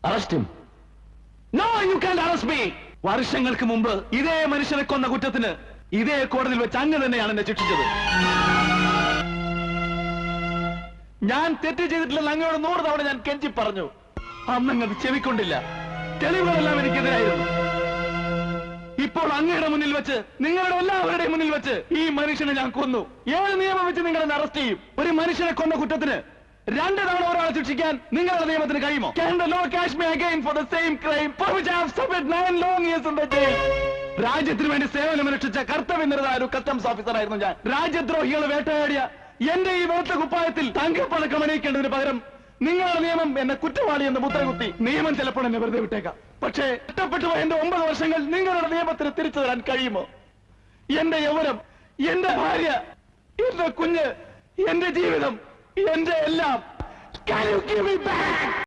Arrest him. No, you can't arrest me. വർഷങ്ങൾക്ക് മുമ്പ് ഇതേ മനുഷ്യനെ കൊന്ന കുറ്റത്തിന് ഇതേ കോടതിയിൽ വെച്ച് അങ്ങ് തന്നെയാണ് എന്നെ ശിക്ഷിച്ചത്. ഞാൻ തെറ്റ് ചെയ്തിട്ടില്ലെന്ന് അങ്ങയോട് 100 തവണ ഞാൻ കെഞ്ചി പറഞ്ഞു. അന്നങ്ങത് ചെവിക്കൊണ്ടില്ല. തെളിവുകളെല്ലാം എനിക്കെതിരായിരുന്നു. ഇപ്പോൾ അങ്ങയുടെ മുന്നിൽ വെച്ച്, നിങ്ങളുടെ എല്ലാവരുടെയും മുന്നിൽ വെച്ച് ഈ മനുഷ്യനെ ഞാൻ കൊന്നു. 7 നിയമം വെച്ച് നിങ്ങളെ അറസ്റ്റ് ചെയ്യും. ഒരു മനുഷ്യനെ കൊന്ന കുറ്റത്തിന് 2 തവണ ഒരാളെ ശിക്ഷിക്കാൻ നിങ്ങളുടെ നിയമത്തിന് കഴിയുമോ? Can the law catch me again for the same crime for which I have suffered 9 long years in the jail? രാജ്യത്തിന് വേണ്ടി സേവനമനുഷ്ഠിച്ച കർത്തവ്യനിരതമായ ഒരു കസ്റ്റംസ് ഓഫീസറായിരുന്നു ഞാൻ. രാജ്യദ്രോഹികളെ വേട്ടയാടിയ എന്റെ ഈ വെളുത്ത കുപ്പായത്തിൽ തങ്കപ്പണക്കം അണിയിക്കേണ്ടതിന് പകരം നിങ്ങളുടെ നിയമം എന്നെ കുറ്റവാളി എന്ന് മുദ്രകുത്തി. നിയമം ചിലപ്പോൾ എന്നെ വെറുതെ വിട്ടേക്കാം. പക്ഷേ നഷ്ടപ്പെട്ടു പോയ എന്റെ 9 വർഷങ്ങൾ നിങ്ങളുടെ നിയമത്തിന് തിരിച്ചു തരാൻ കഴിയുമോ? എന്റെ യൗവനം, എന്റെ ഭാര്യ, എന്റെ കുഞ്ഞ്, എന്റെ ജീവിതം, എന്റെ എല്ലാം. Can you give me back?